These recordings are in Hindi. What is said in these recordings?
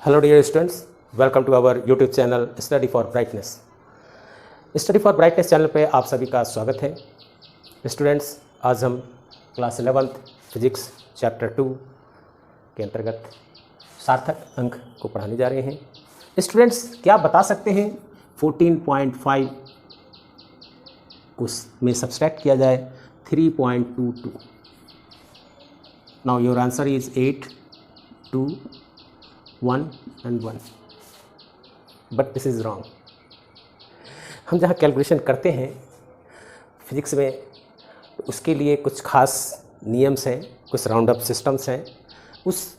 Hello dear students, welcome to our YouTube channel study for brightness. Study for brightness channel पे आप सभी का स्वागत है। स्टूडेंट्स, आज हम क्लास 11th फिजिक्स चैप्टर 2 के अंतर्गत सार्थक अंक को पढ़ाने जा रहे हैं। स्टूडेंट्स, क्या बता सकते हैं 14.5 को में सब्सट्रैक्ट किया जाए 3.22? Now your answer is 8, 2, 1 and 1, but this is wrong. हम जहाँ कैलकुलेशन करते हैं फिजिक्स में, तो उसके लिए कुछ खास नियम्स हैं, कुछ राउंड अप सिस्टम्स हैं। उस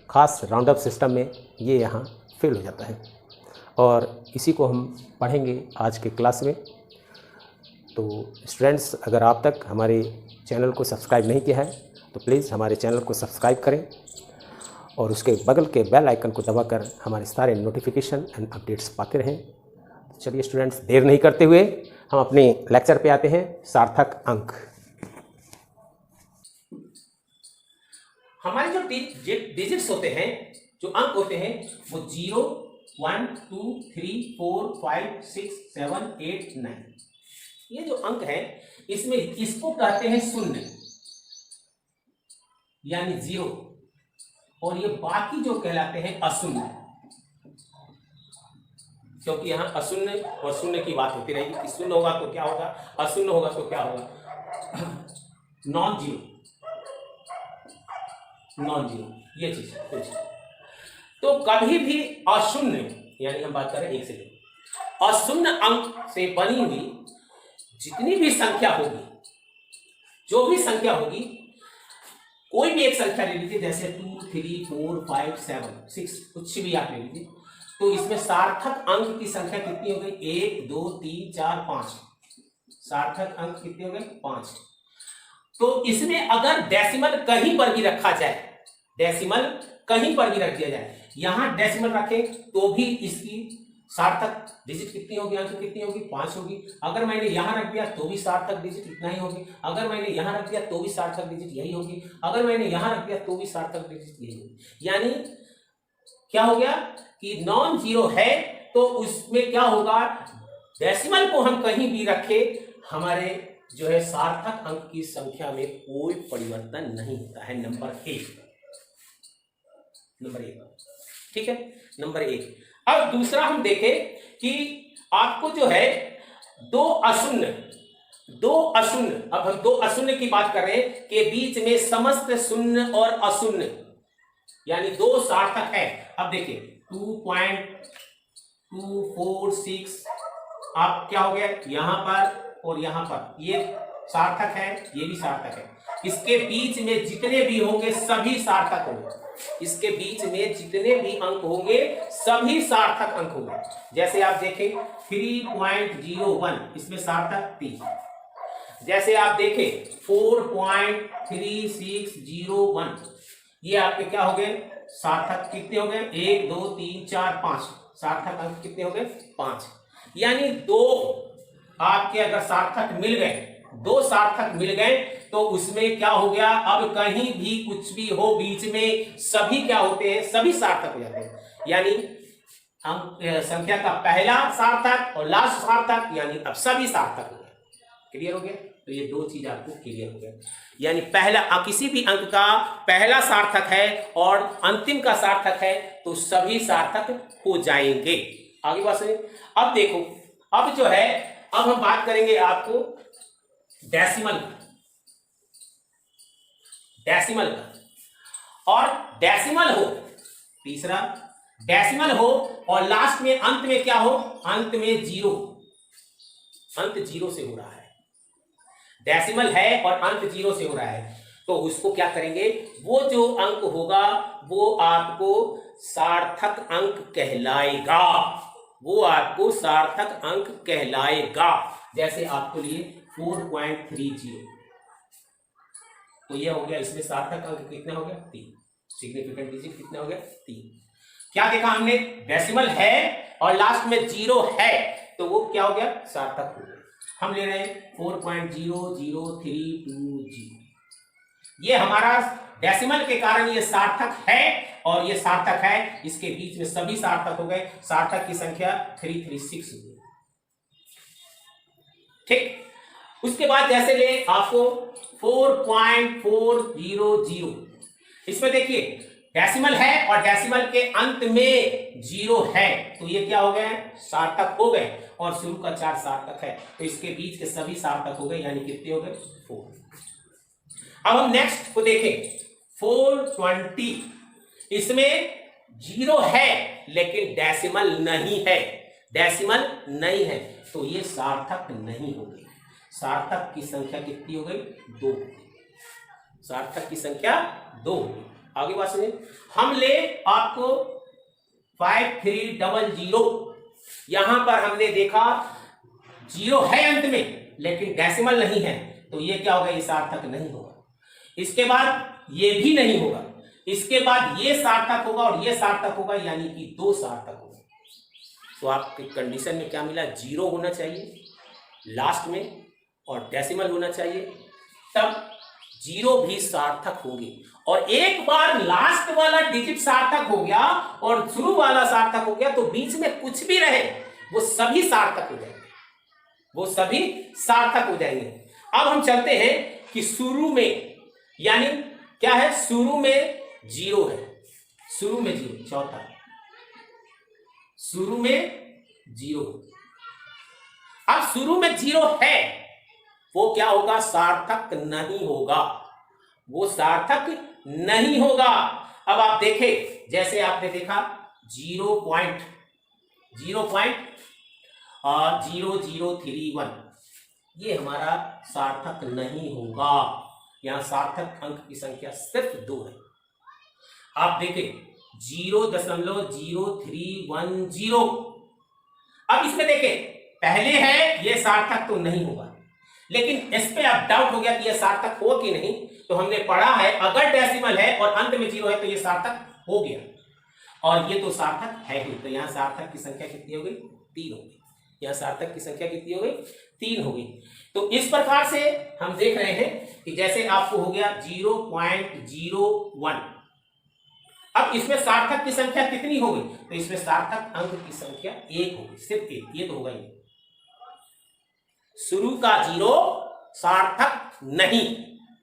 खास राउंड अप सिस्टम में ये यहाँ फेल हो जाता है और इसी को हम पढ़ेंगे आज के क्लास में। तो स्टूडेंट्स, अगर आप तक हमारे चैनल को सब्सक्राइब नहीं किया है तो प्लीज़ हमारे चैनल को सब्सक्राइब करें और उसके बगल के बेल आइकन को दबाकर हमारे सारे नोटिफिकेशन एंड अपडेट्स पाते रहें। चलिए स्टूडेंट्स, देर नहीं करते हुए हम अपने लेक्चर पे आते हैं। सार्थक अंक। हमारे जो डिजिट्स होते हैं, जो अंक होते हैं, वो 0, 1, 2, 3, 4, 5, 6, 7, 8, 9। ये जो अंक है, इसमें इसको कहते हैं शून्य, यानी 0, और ये बाकी जो कहलाते हैं अशून्य, क्योंकि यहां अशून्य और शून्य की बात होती रहेगी कि शून्य होगा तो क्या होगा, अशून्य होगा तो क्या होगा, नॉन जीरो, ये चीज कुछ। तो कभी भी अशून्य, यानी हम बात कर रहे हैं 1 से, अशून्य अंक से बनी हुई जितनी भी संख्या होगी, जो भी संख्या होगी, कोई भी एक संख्या ले लीजिए, जैसे 2, 3, 4, 5, 7, 6, कुछ भी आप ले लीजिए, तो इसमें सार्थक अंक की संख्या कितनी हो गई? 1, 2, 3, 4, 5। सार्थक अंक कितने हो गए? 5। तो इसमें अगर डेसिमल कहीं पर भी रखा जाए, डेसिमल कहीं पर भी रख दिया जाए, यहां डेसिमल रखें तो भी इसकी सार्थक डिजिट कितनी होगी, अंक कितनी होगी? 5 होगी। अगर मैंने यहां रख दिया तो भी सार्थक डिजिट इतना ही होगी। अगर मैंने यहां रख दिया तो भी सार्थक डिजिट यही होगी। अगर मैंने यहां रख दिया तो भी सार्थक डिजिट यही होगी। यानी क्या हो गया कि नॉन जीरो है, तो उसमें क्या होगा, डेसिमल को हम कहीं भी रखे, हमारे जो है सार्थक अंक की संख्या में कोई परिवर्तन नहीं होता है। नंबर 1, ठीक है, नंबर 1। अब दूसरा हम देखें कि आपको जो है दो अशून्य, अब हम दो अशून्य की बात कर रहे हैं कि बीच में समस्त शून्य और अशून्य, यानी 2 सार्थक है। अब देखिए 2.246, आप क्या हो गया, यहां पर और यहां पर, ये सार्थक है, ये भी सार्थक है। इसके बीच में जितने भी होंगे सभी सार्थक होंगे, इसके बीच में जितने भी अंक होंगे सभी सार्थक अंक होंगे। जैसे आप देखें 3.01, इसमें सार्थक 3। जैसे आप देखें 4.3601, ये आपके क्या हो गए, सार्थक कितने हो गए? 1, 2, 3, 4, 5 सार्थक अंक कितने हो गए? 5। यानी 2 आपके अगर सार्थक मिल गए, 2 सार्थक मिल गए, तो उसमें क्या हो गया, अब कहीं भी कुछ भी हो बीच में सभी क्या होते हैं, सभी सार्थक हो जाते हैं। यानी अंक संख्या का पहला सार्थक और लास्ट सार्थक, यानी अब सभी सार्थक हो गए। क्लियर हो गया? तो ये 2 चीज आपको क्लियर हो गया। यानी पहला किसी भी अंक का पहला सार्थक है और अंतिम का सार्थक है, तो सभी सार्थक हो जाएंगे। आगे बात सुनिए। अब देखो, अब जो है, अब हम बात करेंगे आपको डेसिमल का, और डेसिमल हो, तीसरा डेसिमल हो और लास्ट में अंत में क्या हो, अंत में 0, अंत 0 से हो रहा है। डेसिमल है और अंत 0 से हो रहा है, तो उसको क्या करेंगे, वो जो अंक होगा वो आपको सार्थक अंक कहलाएगा, वो आपको सार्थक अंक कहलाएगा। जैसे आपको लिए 4.30, तो ये हो गया, इसमें सार्थक अंक कितना हो गया? 3। सिग्निफिकेंट डिजिट कितना हो गया? 3। क्या देखा हमने, डेसिमल है और लास्ट में 0 है, तो वो क्या हो गया, सार्थक हो गया। हम ले रहे हैं 4.00320। ये हमारा डेसिमल के कारण ये सार्थक है और ये सार्थक है, इसके बीच में सभी सार्थक हो गए। सार्थक की संख्या 336 हो गई। ठीक, उसके बाद जैसे ले आपको 4.400, इसमें देखिए डेसिमल है और डेसिमल के अंत में 0 है, तो ये क्या हो गए, सार्थक हो गए। और शुरू का 4 सार्थक है, तो इसके बीच के सभी सार्थक हो गए, यानी कितने हो गए, 4। अब हम नेक्स्ट को देखें 420, इसमें 0 है लेकिन डेसिमल नहीं है, डेसिमल नहीं है, तो ये सार्थक नहीं हो गई। सार्थक की संख्या कितनी हो गई, 2। सार्थक की संख्या 2। आगे बात सुनिए, हम ले आपको 5300, यहां पर हमने देखा 0 है अंत में लेकिन डेसिमल नहीं है, तो ये क्या होगा, ये सार्थक नहीं होगा। इसके बाद ये भी नहीं होगा, इसके बाद ये सार्थक होगा और ये सार्थक होगा, यानी कि 2 सार्थक होगा। तो आपके कंडीशन में क्या मिला, 0 होना चाहिए लास्ट में और डेसिमल होना चाहिए, तब 0 भी सार्थक होंगे। और एक बार लास्ट वाला डिजिट सार्थक हो गया और शुरू वाला सार्थक हो गया, तो बीच में कुछ भी रहे वो सभी सार्थक हो जाएंगे, वो सभी सार्थक हो जाएंगे। अब हम चलते हैं कि शुरू में, यानी क्या है, शुरू में 0 है, शुरू में 0, चौथा शुरू में 0। अब शुरू में 0 है, वो क्या होगा, सार्थक नहीं होगा, वो सार्थक नहीं होगा। अब आप देखें, जैसे आपने देखा 0.0031, ये हमारा सार्थक नहीं होगा। यहां सार्थक अंक की संख्या सिर्फ 2 है। आप देखें 0.0310, अब इसमें देखें पहले है, ये सार्थक तो नहीं होगा, लेकिन इस पे अब डाउट हो गया कि ये सार्थक हो कि नहीं, तो हमने पढ़ा है अगर डेसिमल है और अंत में 0 है तो ये सार्थक हो गया, और ये तो सार्थक है ही। तो यहां सार्थक की संख्या कितनी हो गई, 3 हो गई। यहां सार्थक की संख्या कितनी हो गई, 3 हो गई। तो इस प्रकार से हम देख रहे हैं कि जैसे आपको हो गया 0.01, अब इसमें सार्थक की संख्या कितनी हो गई, तो इसमें सार्थक अंक की संख्या 1 हो गई, सिर्फ 1, ये तो होगा ही। शुरू का 0 सार्थक नहीं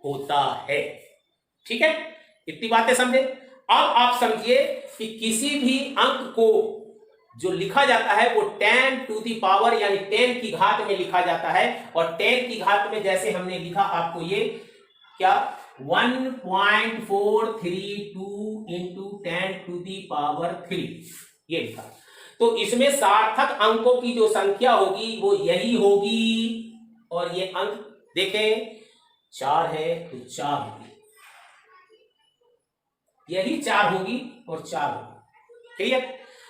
होता है। ठीक है, इतनी बातें समझे। अब आप समझिए कि किसी भी अंक को जो लिखा जाता है वो 10 टू दी पावर यानी 10 की घात में लिखा जाता है, और 10 की घात में जैसे हमने लिखा आपको ये क्या 1.432 इंटू 10 टू दी पावर 3, ये लिखा। तो इसमें सार्थक अंकों की जो संख्या होगी वो यही होगी, और ये अंक देखें 4 है तो 4 होगी, यही 4 होगी और 4 होगी। ठीक है,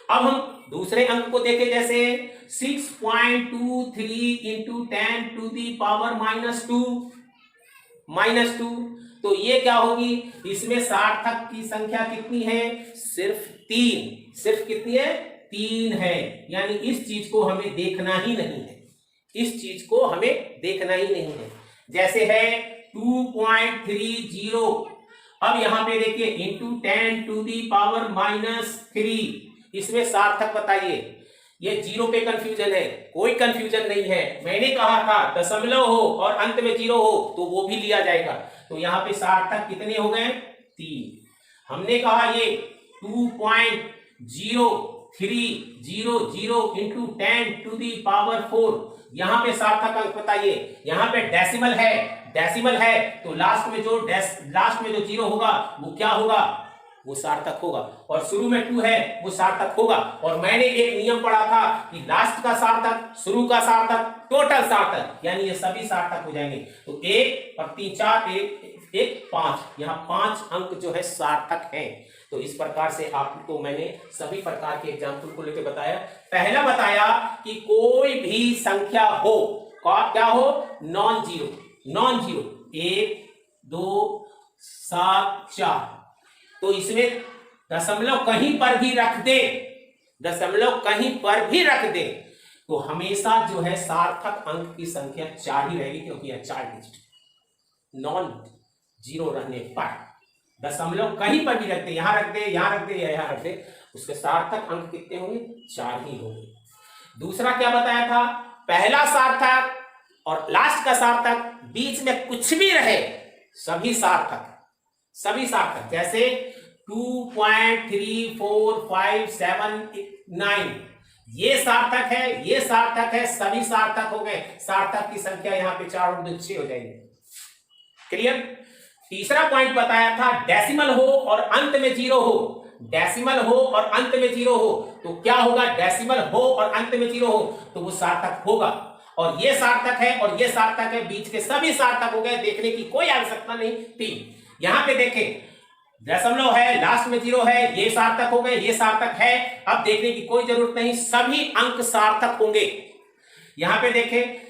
अब हम दूसरे अंक को देखें, जैसे 6.23 इंटू 10 टू दी पावर -2, तो ये क्या होगी, इसमें सार्थक की संख्या कितनी है, सिर्फ 3, सिर्फ कितनी है, 3 है। यानी इस चीज को हमें देखना ही नहीं है, इस चीज को हमें देखना ही नहीं है। जैसे है 2.30, अब यहां पे देखिए इंटू 10 टू दी पावर -3, इसमें सार्थक बताइए। ये 0 पे कंफ्यूजन है, कोई कंफ्यूजन नहीं है। मैंने कहा था दशमलव हो और अंत में 0 हो तो वो भी लिया जाएगा। तो यहाँ पे सार्थक कितने हो गए, 3। हमने कहा ये 2.0300 इंटू 10 टू दी पावर 4, यहाँ पे सार्थक अंक बताइए। यहाँ पे डेसिमल है तो लास्ट में जो 0 होगा वो क्या होगा, वो सार्थक होगा, और शुरू में 2 है वो सार्थक होगा। और मैंने एक नियम पढ़ा था कि लास्ट का सार्थक, शुरू का सार्थक, टोटल सार्थक, यानी ये सभी सार्थक हो जाएंगे। तो 1 और 3 4, 1 5, यहाँ 5 अंक जो है सार्थक है। तो इस प्रकार से आपको मैंने सभी प्रकार के एग्जाम्पल को लेकर बताया। पहला बताया कि कोई भी संख्या हो, क्या हो, नॉन जीरो, 1 2 7 4, तो इसमें दशमलव कहीं पर भी रख दे, तो हमेशा जो है सार्थक अंक की संख्या 4 ही रहेगी, क्योंकि यह 4 डिजिट नॉन जीरो रहने पर, दशमलव कहीं पर भी रख दे, यहां रख दे, यहां रख दे या यहां रख दे, उसके सार्थक अंक कितने होंगे? 4 ही होंगे। दूसरा क्या बताया था? पहला सार्थक और लास्ट का सार्थक, बीच में कुछ भी रहे सभी सार्थक, सभी सार्थक, जैसे 2.34579 ये सार्थक है, ये सार्थक है, सभी सार्थक हो गए। सार्थक की संख्या यहां पे 4 और 2 6 हो जाएगी। क्लियर? तीसरा पॉइंट बताया था, डेसिमल हो और अंत में 0 हो, डेसिमल हो और अंत में 0 हो तो क्या होगा? डेसिमल हो और अंत में 0 हो तो वो सार्थक होगा। और ये सार्थक है और ये सार्थक है, बीच के सभी सार्थक हो गए, देखने की कोई आवश्यकता नहीं थी। यहां पे देखें, दशमलव है, लास्ट में 0 है, ये सार्थक हो गए, ये सार्थक है, अब देखने की कोई जरूरत नहीं, सभी अंक सार्थक होंगे। यहां पे देखें,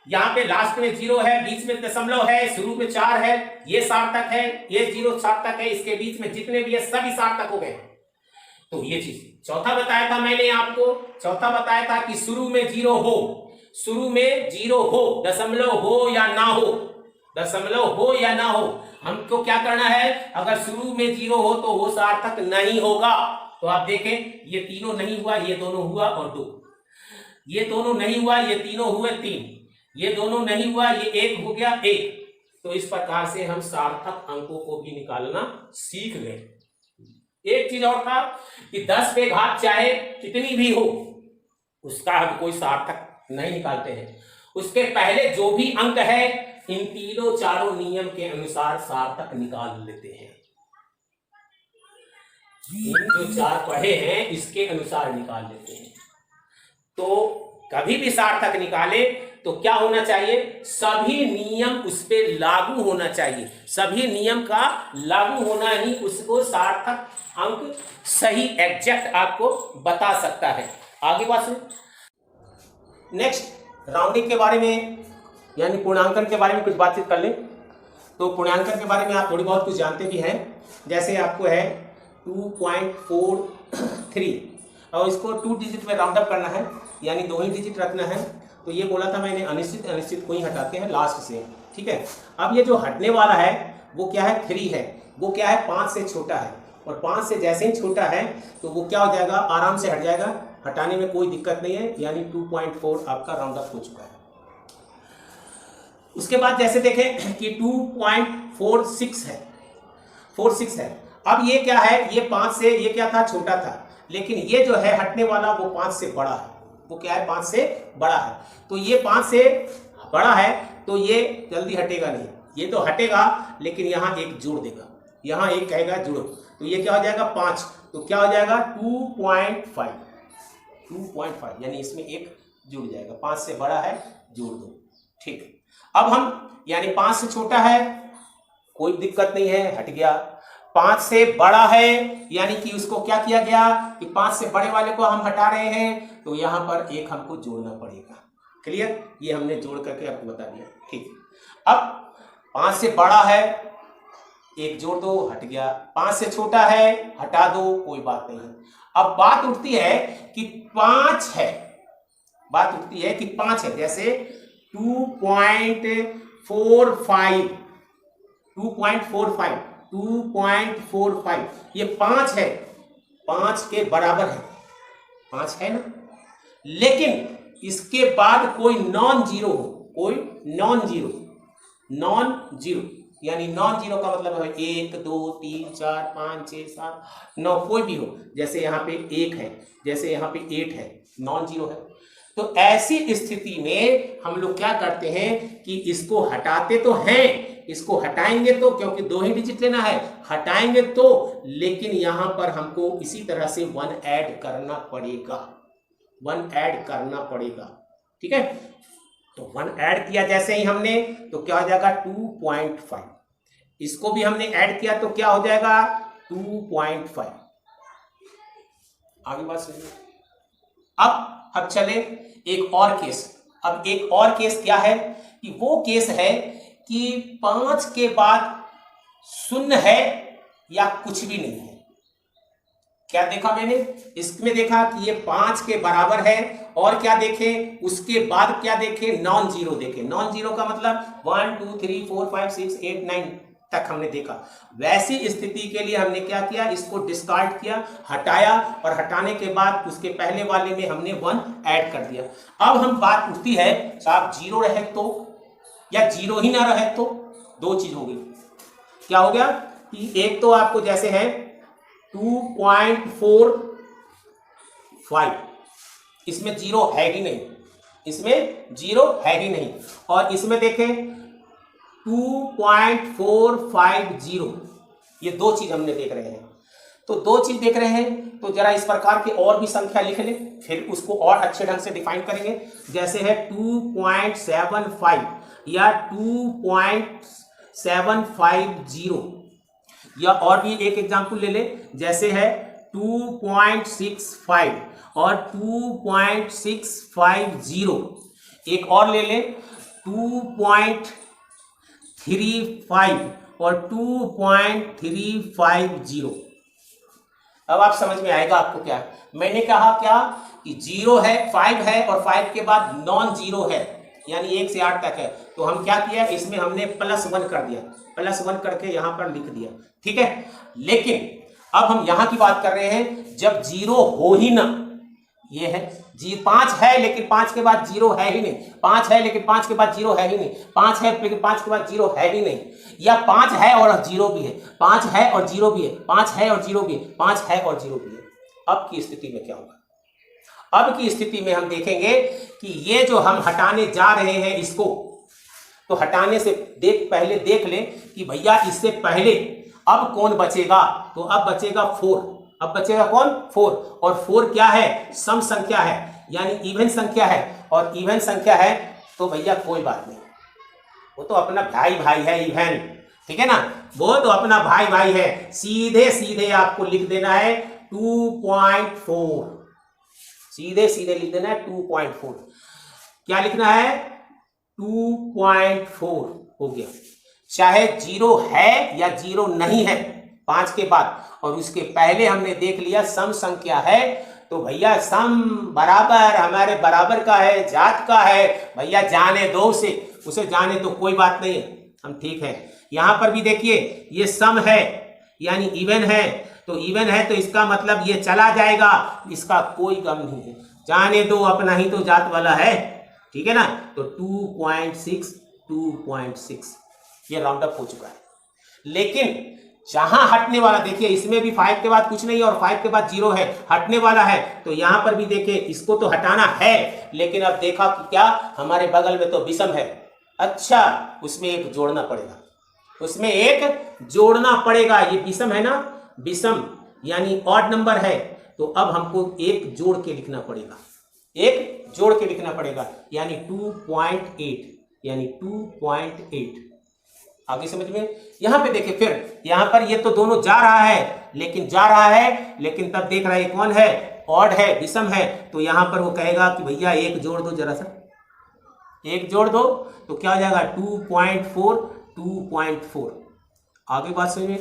यहां पे लास्ट में 0 है, बीच में दशमलव है, शुरू में 4 है, ये सार्थक है, ये 0 सार्थक है, इसके बीच में जितने भी है सभी सार्थक हो गए। तो ये चीज चौथा बताया था मैंने आपको, चौथा बताया था कि शुरू में 0 हो, शुरू में 0 हो, दशमलव हो या ना हो, दशमलव हो या ना हो, हमको क्या करना है? अगर शुरू में 0 हो तो वो सार्थक नहीं होगा। तो आप देखें, ये तीनों नहीं हुआ, ये दोनों हुआ और 2, ये दोनों नहीं हुआ, ये तीनों हुए 3, ये दोनों नहीं हुआ, ये 1 हो गया 1। तो इस प्रकार से हम सार्थक अंकों को भी निकालना सीख गए। एक चीज और था कि 10 पे घात चाहे कितनी भी हो, उसका हम कोई सार्थक नहीं निकालते हैं, उसके पहले जो भी अंक है इन तीनों चारों नियम के अनुसार सार्थक निकाल लेते हैं। इन जो 4 पढ़े हैं इसके अनुसार निकाल लेते हैं। तो कभी भी सार्थक निकाले तो क्या होना चाहिए? सभी नियम उस पर लागू होना चाहिए, सभी नियम का लागू होना ही उसको सार्थक अंक सही एग्जैक्ट आपको बता सकता है। आगे बात सुन। नेक्स्ट राउंडिंग के बारे में यानी पूर्णांकन के बारे में कुछ बातचीत कर लें। तो पूर्णांकन के बारे में आप थोड़ी बहुत कुछ जानते भी हैं, जैसे आपको है 2.43 और इसको 2 डिजिट में राउंड अप करना है, यानी 2 ही डिजिट रखना है। तो ये बोला था मैंने, अनिश्चित अनिश्चित को ही हटाते हैं लास्ट से, ठीक है। अब ये जो हटने वाला है वो क्या है? 3 है, वो क्या है? 5 से छोटा है, और 5 से जैसे ही छोटा है तो वो क्या हो जाएगा? आराम से हट जाएगा, हटाने में कोई दिक्कत नहीं है, यानी 2.4 आपका राउंड अप हो चुका है। उसके बाद जैसे देखें कि 2.46 है, 46 है। अब ये क्या है? ये 5 से, ये क्या था? छोटा था, लेकिन ये जो है हटने वाला वो 5 से बड़ा है। वो क्या है? 5 से बड़ा है। तो ये 5 से बड़ा है तो ये जल्दी हटेगा नहीं, ये तो हटेगा लेकिन यहाँ एक जोड़ देगा, यहाँ एक कहेगा जुड़ो, तो ये क्या हो जाएगा? 5, तो क्या हो जाएगा? 2.5 यानी इसमें एक जुड़ जाएगा, 5 से बड़ा है जोड़ दो, ठीक। अब हम यानी 5 से छोटा है कोई दिक्कत नहीं है, हट गया। 5 से बड़ा है यानी कि उसको क्या किया गया कि 5 से बड़े वाले को हम हटा रहे हैं, तो यहां पर एक हमको जोड़ना पड़ेगा। क्लियर? ये हमने जोड़ करके आपको बता दिया, ठीक। अब 5 से बड़ा है, एक जोड़ दो, हट गया। 5 से छोटा है, हटा दो, कोई बात नहीं। अब बात उठती है कि 5 है, बात उठती है कि 5 है, जैसे 2.45 ये 5 है, 5 के बराबर है, 5 है ना, लेकिन इसके बाद कोई नॉन जीरो हो, कोई नॉन जीरो यानी नॉन जीरो का मतलब है 1 2 3 4 5 6 7 9 कोई भी हो, जैसे यहाँ पे 1 है, जैसे यहाँ पे 8 है, नॉन जीरो है। तो ऐसी स्थिति में हम लोग क्या करते हैं कि इसको हटाते तो हैं, इसको हटाएंगे तो, क्योंकि 2 ही डिजिट लेना है, हटाएंगे तो, लेकिन यहां पर हमको इसी तरह से 1 ऐड करना पड़ेगा, 1 ऐड करना पड़ेगा, ठीक है। तो 1 ऐड किया जैसे ही हमने, तो क्या हो जाएगा? 2.5। इसको भी हमने ऐड किया तो क्या हो जाएगा? 2.5। आगे बात सुनिए। अब चले एक और केस। अब एक और केस क्या है कि वो केस है कि 5 के बाद 0 है या कुछ भी नहीं है। क्या देखा मैंने? इसमें देखा कि ये 5 के बराबर है, और क्या देखे? उसके बाद क्या देखे? नॉन जीरो देखे। नॉन जीरो का मतलब 1 2 3 4 5 6 8 9 तक हमने देखा। वैसी स्थिति के लिए हमने क्या किया, इसको डिस्कार्ड किया, हटाया, और हटाने के बाद उसके पहले वाले में हमने 1 ऐड कर दिया। अब हम बात उठती है साहब 0 रहे तो या 0 ही ना रहे तो। दो चीज होगी, क्या हो गया कि एक तो आपको जैसे है 2.45, इसमें 0 है ही नहीं, इसमें 0 है ही नहीं, और इसमें देखें 2.450, ये दो चीज हमने देख रहे हैं। तो दो चीज देख रहे हैं तो जरा इस प्रकार के और भी संख्या लिख लें, फिर उसको और अच्छे ढंग से डिफाइन करेंगे। जैसे है 2.75 या 2.750, या और भी एक एग्जांपल ले ले, जैसे है 2.65 और 2.650। एक और ले ले 2.35 और 2.350। अब आप समझ में आएगा आपको क्या है। मैंने कहा क्या कि 0 है, 5 है, और 5 के बाद नॉन 0 है, यानी 1 से 8 तक है। तो हम क्या किया, इसमें हमने +1 कर दिया, +1 करके यहां पर लिख दिया, ठीक है। लेकिन अब हम यहां की बात कर रहे हैं जब 0 हो ही ना, ये है 5 है लेकिन 5 के बाद 0 है ही नहीं, 5 है लेकिन 5 के बाद 0 है ही नहीं, 5 है लेकिन 5 के बाद 0 है ही नहीं, या 5 है और 0 भी है, 5 है और 0 भी है, 5 है और 0 भी है, 5 है और 0 भी है। अब की स्थिति में क्या होगा? अब की स्थिति में हम देखेंगे कि ये जो हम हटाने जा रहे हैं इसको, तो हटाने से पहले देख ले कि भैया इससे पहले अब कौन बचेगा। तो अब बचेगा 4, अब बचेगा कौन? 4, और 4 क्या है? सम संख्या है, यानी इवन संख्या है, और इवन संख्या है तो भैया कोई बात नहीं, वो तो अपना भाई भाई है इवन, ठीक है ना, वो तो अपना भाई भाई है। सीधे सीधे आपको लिख देना है 2.4, सीधे सीधे लिख देना है 2.4। क्या लिखना है? 2.4 हो गया। चाहे 0 है या 0 नहीं है 5 के बाद, और उसके पहले हमने देख लिया सम संख्या है, तो भैया सम बराबर हमारे बराबर का है, जात का है, भैया जाने दो उसे जाने दो, कोई बात नहीं है, हम ठीक है। यहां पर भी देखिए ये सम है यानी इवन है, तो इवन है तो इसका मतलब ये चला जाएगा, इसका कोई गम नहीं है, जाने दो, अपना ही तो जात वाला है, ठीक है ना। तो 2.6 ये राउंड अप हो चुका है। लेकिन जहां हटने वाला देखिए, इसमें भी 5 के बाद कुछ नहीं और 5 के बाद 0 है, हटने वाला है, तो यहां पर भी देखिए इसको तो हटाना है, लेकिन अब देखा कि क्या हमारे बगल में तो विषम है, अच्छा उसमें एक जोड़ना पड़ेगा, उसमें एक जोड़ना पड़ेगा, ये विषम है ना, विषम यानी ऑड नंबर है, तो अब हमको एक जोड़ के लिखना पड़ेगा, एक जोड़ के लिखना पड़ेगा, यानी 2.8, यानी 2.8। आगे समझ में? यहां पे देखिए, फिर यहां पर ये तो दोनों जा रहा है, लेकिन तब देख रहा है कौन है? ऑड है, विषम है, तो यहां पर वो कहेगा कि भैया एक जोड़ दो, जरा सा एक जोड़ दो, तो क्या हो जाएगा? 2.4। आगे बात समझिए।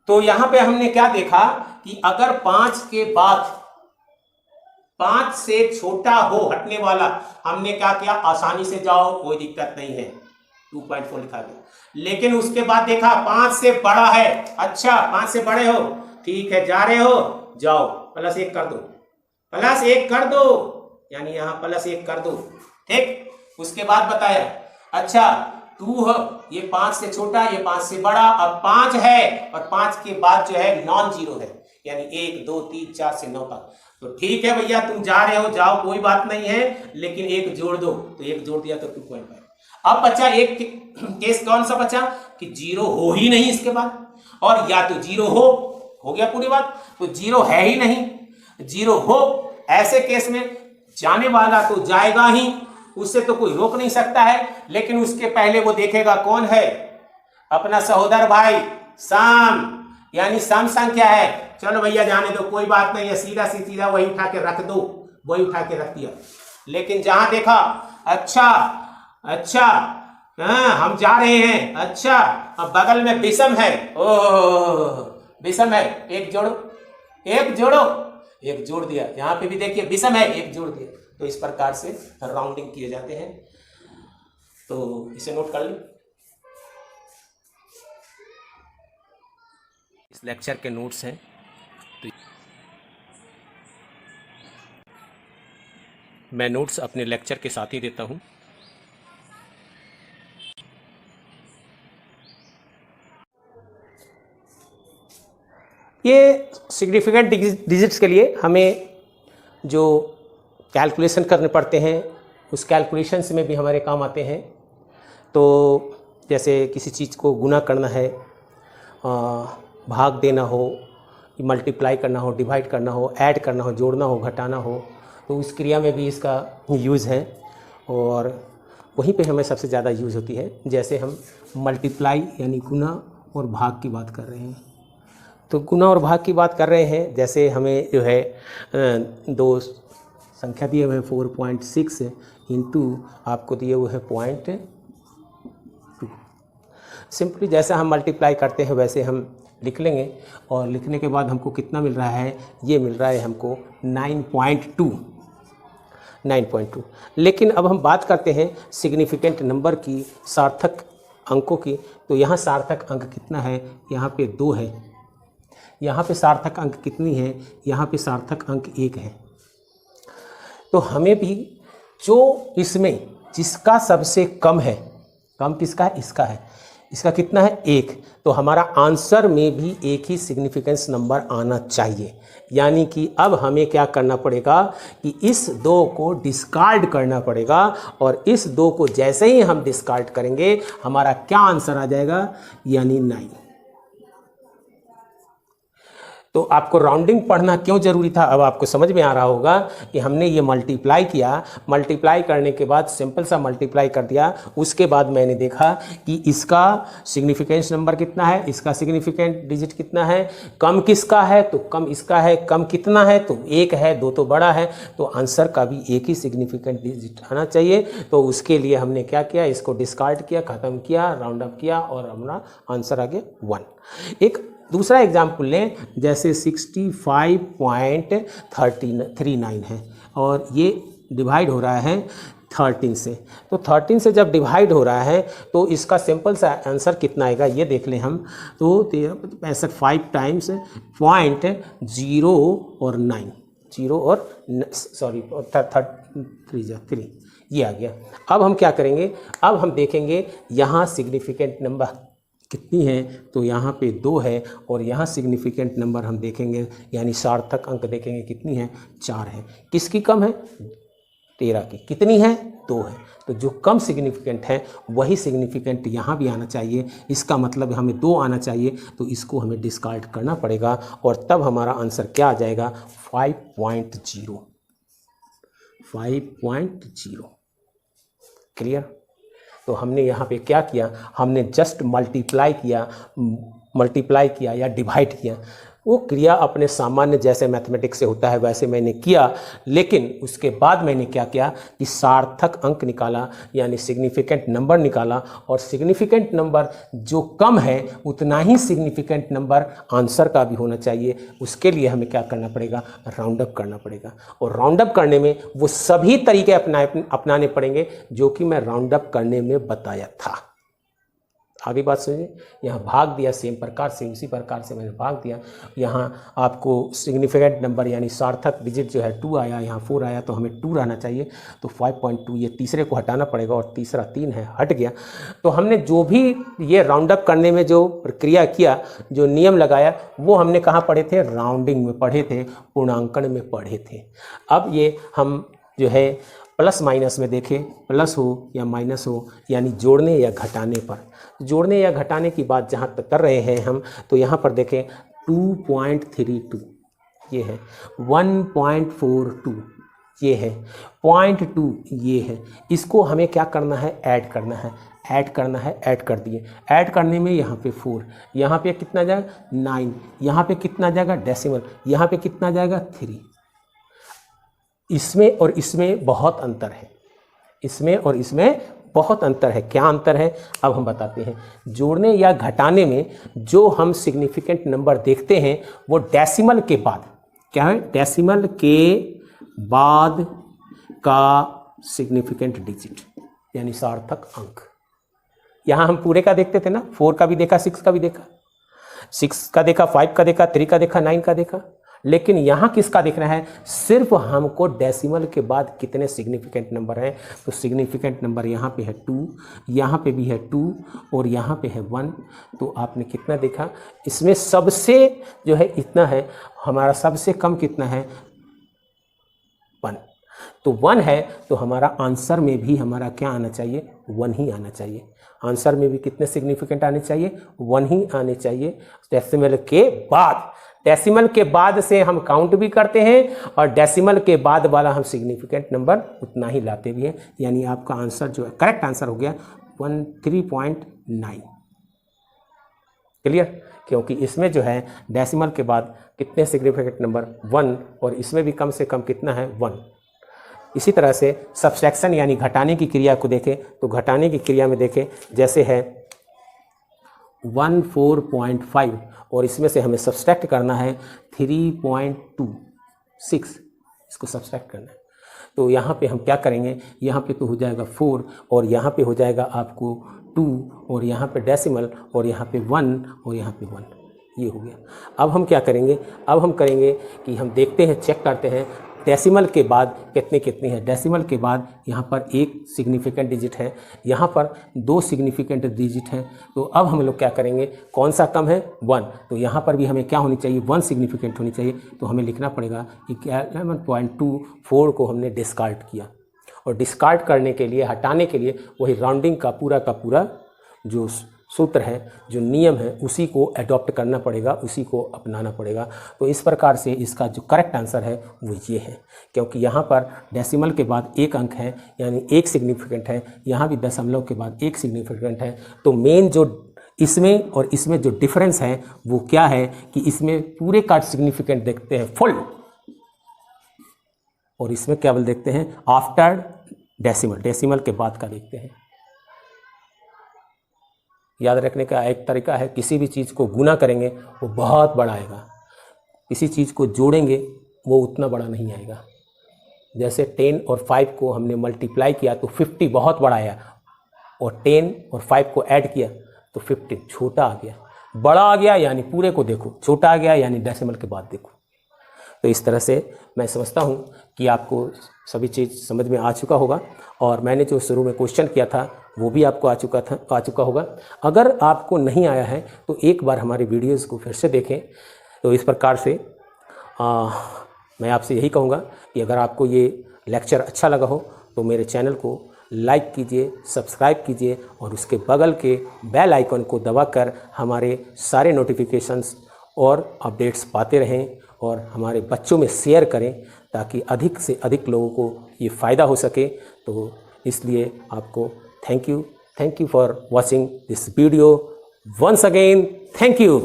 तो यहां पे हमने क्या देखा कि अगर 5 के बाद 5 से छोटा हो हटने वाला, हमने क्या किया? आसानी से जाओ, कोई दिक्कत नहीं है, 2.4 लिखा गया। लेकिन उसके बाद देखा 5 से बड़ा है, अच्छा 5 से बड़े हो, ठीक है, जा रहे हो, जाओ, +1 कर दो, +1 कर दो, यानी यहां +1 कर दो, ठीक। उसके बाद बताया अच्छा 2 हो, ये 5 से छोटा, ये 5 से बड़ा, अब 5 है, और 5 के बाद जो है नॉन 0 है, यानी 1 2 3 4 से 9 तक, तो ठीक है भैया तुम जा रहे हो, जाओ, कोई बात नहीं है, लेकिन एक जोड़ दो, तो एक जोड़ दिया तो 2.5। अब बचा एक केस, कौन सा बचा कि 0 हो ही नहीं इसके बाद, और या तो 0 हो गया पूरी बात, तो 0 है ही नहीं, 0 हो, ऐसे केस में जाने वाला तो जाएगा ही, उससे तो कोई रोक नहीं सकता है, लेकिन उसके पहले वो देखेगा कौन है? अपना सहोदर भाई सम, यानी सम संख्या है, चलो भैया जाने दो, कोई बात नहीं है, सीधा वही उठा के रख दो, वही उठा के रख दिया। लेकिन जहां देखा अच्छा हाँ हम जा रहे हैं, अच्छा अब बगल में विषम है, ओह विषम है, एक जोड़ो, एक जोड़ दिया, यहाँ पे भी देखिए विषम है, एक जोड़ दिया। तो इस प्रकार से राउंडिंग किए जाते हैं, तो इसे नोट कर लो। लेक्चर के नोट्स हैं, तो मैं नोट्स अपने लेक्चर के साथ ही देता हूँ। ये सिग्निफिकेंट डिजिट्स के लिए हमें जो कैलकुलेशन करने पड़ते हैं उस कैलकुलेशंस में भी हमारे काम आते हैं। तो जैसे किसी चीज़ को गुना करना है, भाग देना हो, मल्टीप्लाई करना हो, डिवाइड करना हो, ऐड करना हो, जोड़ना हो, घटाना हो, तो उस क्रिया में भी इसका यूज़ है और वहीं पे हमें सबसे ज़्यादा यूज़ होती है। जैसे हम मल्टीप्लाई यानी गुना और भाग की बात कर रहे हैं, तो गुना और भाग की बात कर रहे हैं, जैसे हमें जो है दो संख्या दिए हुए हैं 4.6 इंटू आपको दिए हुए हैं 0.2। सिंपली जैसा हम मल्टीप्लाई करते हैं वैसे हम लिख लेंगे और लिखने के बाद हमको कितना मिल रहा है, ये मिल रहा है हमको 9.2। लेकिन अब हम बात करते हैं सिग्निफिकेंट नंबर की, सार्थक अंकों की। तो यहाँ सार्थक अंक कितना है, यहाँ पे 2 है। यहाँ पे सार्थक अंक कितनी है, यहाँ पे सार्थक अंक 1 है। तो हमें भी जो इसमें जिसका सबसे कम है, कम किसका है, इसका है, इसका कितना है 1, तो हमारा आंसर में भी एक ही सिग्निफिकेंस नंबर आना चाहिए। यानी कि अब हमें क्या करना पड़ेगा कि इस 2 को डिस्कार्ड करना पड़ेगा और इस 2 को जैसे ही हम डिस्कार्ड करेंगे हमारा क्या आंसर आ जाएगा, यानी 9। तो आपको राउंडिंग पढ़ना क्यों ज़रूरी था, अब आपको समझ में आ रहा होगा कि हमने ये मल्टीप्लाई किया, मल्टीप्लाई करने के बाद सिंपल सा मल्टीप्लाई कर दिया, उसके बाद मैंने देखा कि इसका सिग्निफिकेंस नंबर कितना है, इसका सिग्निफिकेंट डिजिट कितना है, कम किसका है तो कम इसका है, कम कितना है तो 1 है, 2 तो बड़ा है, तो आंसर का भी एक ही सिग्निफिकेंट डिजिट आना चाहिए। तो उसके लिए हमने क्या किया, इसको डिस्कार्ड किया, ख़त्म किया, राउंड अप किया और हमारा आंसर आ गया 1। एक दूसरा एग्जाम्पल लें, जैसे 65.39 है और ये डिवाइड हो रहा है 13 से। तो 13 से जब डिवाइड हो रहा है तो इसका सिंपल सा आंसर कितना आएगा ये देख लें हम। तो 5 टाइम्स 0.0 और 9, 0 और 3 ये आ गया। अब हम क्या करेंगे, अब हम देखेंगे यहाँ सिग्निफिकेंट नंबर कितनी है, तो यहाँ पे 2 है और यहाँ सिग्निफिकेंट नंबर हम देखेंगे यानी सार्थक अंक देखेंगे कितनी है, 4 है। किसकी कम है, 13 की। कितनी है, 2 है। तो जो कम सिग्निफिकेंट है वही सिग्निफिकेंट यहाँ भी आना चाहिए। इसका मतलब हमें 2 आना चाहिए, तो इसको हमें डिस्कार्ड करना पड़ेगा और तब हमारा आंसर क्या आ जाएगा, 5.0। क्लियर। तो हमने यहाँ पे क्या किया, हमने जस्ट मल्टीप्लाई किया या डिवाइड किया। वो क्रिया अपने सामान्य जैसे मैथमेटिक्स से होता है वैसे मैंने किया, लेकिन उसके बाद मैंने क्या किया कि सार्थक अंक निकाला यानी सिग्निफिकेंट नंबर निकाला, और सिग्निफिकेंट नंबर जो कम है उतना ही सिग्निफिकेंट नंबर आंसर का भी होना चाहिए। उसके लिए हमें क्या करना पड़ेगा, राउंड अप करना पड़ेगा। और राउंड अप करने में वो सभी तरीके अपनाने पड़ेंगे जो कि मैं राउंड अप करने में बताया था। आगे बात सुनिए। यहाँ भाग दिया सेम प्रकार से, उसी प्रकार से मैंने भाग दिया। यहाँ आपको सिग्निफिकेंट नंबर यानी सार्थक डिजिट जो है 2 आया, यहाँ 4 आया, तो हमें 2 रहना चाहिए। तो 5.2, ये तीसरे को हटाना पड़ेगा और तीसरा 3 है, हट गया। तो हमने जो भी ये राउंड अप करने में जो प्रक्रिया किया, जो नियम लगाया, वो हमने कहाँ पढ़े थे, राउंडिंग में पढ़े थे, पूर्णांकन में पढ़े थे। अब ये हम जो है प्लस माइनस में देखें, प्लस हो या माइनस हो यानी जोड़ने या घटाने पर, जोड़ने या घटाने की बात जहाँ तक कर रहे हैं हम, तो यहाँ पर देखें 2.32 ये है, 1.42 ये है, 0.2 ये है। इसको हमें क्या करना है, ऐड करना है, ऐड कर दिए। ऐड करने में यहाँ पे 4, यहाँ पे कितना जाएगा 9, यहाँ पे कितना जाएगा डेसिमल, यहाँ पे कितना जाएगा 3। इसमें और इसमें बहुत अंतर है, इसमें और इसमें बहुत अंतर है। क्या अंतर है, अब हम बताते हैं। जोड़ने या घटाने में जो हम सिग्निफिकेंट नंबर देखते हैं वो डेसिमल के बाद, क्या है, डेसिमल के बाद का सिग्निफिकेंट डिजिट यानी सार्थक अंक। यहाँ हम पूरे का देखते थे ना, 4 का भी देखा, 6 का भी देखा। 6 का देखा, 5 का देखा, 3 का देखा, 9 का देखा, लेकिन यहाँ किसका देखना है? सिर्फ हमको डेसिमल के बाद कितने सिग्निफिकेंट नंबर हैं। तो सिग्निफिकेंट नंबर यहाँ पे है 2, यहाँ पे भी है 2 और यहाँ पे है 1। तो आपने कितना देखा? इसमें सबसे जो है इतना है, हमारा सबसे कम कितना है? 1। तो 1 है, तो हमारा आंसर में भी हमारा क्या आना चाहिए? 1 ही आना चाहिए। आंसर में भी कितने सिग्निफिकेंट आने चाहिए? 1 ही आने चाहिए डेसिमल के बाद। डेसिमल के बाद से हम काउंट भी करते हैं और डेसिमल के बाद वाला हम सिग्निफिकेंट नंबर उतना ही लाते भी हैं। यानी आपका आंसर जो है, करेक्ट आंसर हो गया 13.9। क्लियर? क्योंकि इसमें जो है डेसिमल के बाद कितने सिग्निफिकेंट नंबर? 1, और इसमें भी कम से कम कितना है? 1। इसी तरह से सब्सट्रैक्शन यानी घटाने की क्रिया को देखें तो घटाने की क्रिया में देखें जैसे है 14.5 और इसमें से हमें सब्सट्रैक्ट करना है 3.26, इसको सब्सट्रैक्ट करना है। तो यहाँ पे हम क्या करेंगे? यहाँ पे तो हो जाएगा 4 और यहाँ पे हो जाएगा आपको 2 और यहाँ पे डेसिमल और यहाँ पे 1 और यहाँ पे 1, ये हो गया। अब हम क्या करेंगे? अब हम करेंगे कि हम देखते हैं, चेक करते हैं डेसिमल के बाद कितनी है। डेसिमल के बाद यहाँ पर 1 सिग्निफिकेंट डिजिट है, यहाँ पर 2 सिग्निफिकेंट डिजिट है। तो अब हम लोग क्या करेंगे? कौन सा कम है? 1। तो यहाँ पर भी हमें क्या होनी चाहिए? 1 सिग्निफिकेंट होनी चाहिए। तो हमें लिखना पड़ेगा 11.24 को हमने डिस्कार्ड किया, और डिस्कार्ड करने के लिए, हटाने के लिए वही राउंडिंग का पूरा जो सूत्र है, जो नियम है, उसी को अडॉप्ट करना पड़ेगा, उसी को अपनाना पड़ेगा। तो इस प्रकार से इसका जो करेक्ट आंसर है वो ये है, क्योंकि यहाँ पर डेसिमल के बाद 1 अंक है यानी 1 सिग्निफिकेंट है, यहाँ भी दशमलव के बाद 1 सिग्निफिकेंट है। तो मेन जो इसमें और इसमें जो डिफरेंस है वो क्या है कि इसमें पूरे का सिग्निफिकेंट देखते हैं फुल, और इसमें केवल देखते हैं आफ्टर डेसिमल, डेसिमल के बाद का देखते हैं। याद रखने का एक तरीका है, किसी भी चीज़ को गुना करेंगे वो बहुत बड़ा आएगा, किसी चीज़ को जोड़ेंगे वो उतना बड़ा नहीं आएगा। जैसे 10 और 5 को हमने मल्टीप्लाई किया तो 50 बहुत बड़ा आया, और 10 और 5 को ऐड किया तो 50 छोटा आ गया। बड़ा आ गया यानी पूरे को देखो, छोटा आ गया यानी डेसिमल के बाद देखो। तो इस तरह से मैं समझता हूँ कि आपको सभी चीज़ समझ में आ चुका होगा, और मैंने जो शुरू में क्वेश्चन किया था वो भी आपको आ चुका होगा। अगर आपको नहीं आया है तो एक बार हमारे वीडियोज़ को फिर से देखें। तो इस प्रकार से मैं आपसे यही कहूँगा कि अगर आपको ये लेक्चर अच्छा लगा हो तो मेरे चैनल को लाइक कीजिए, सब्सक्राइब कीजिए, और उसके बगल के बेल आइकन को दबाकर हमारे सारे नोटिफिकेशंस और अपडेट्स पाते रहें, और हमारे बच्चों में शेयर करें ताकि अधिक से अधिक लोगों को ये फ़ायदा हो सके। तो इसलिए आपको thank you for watching this video. Once again thank you.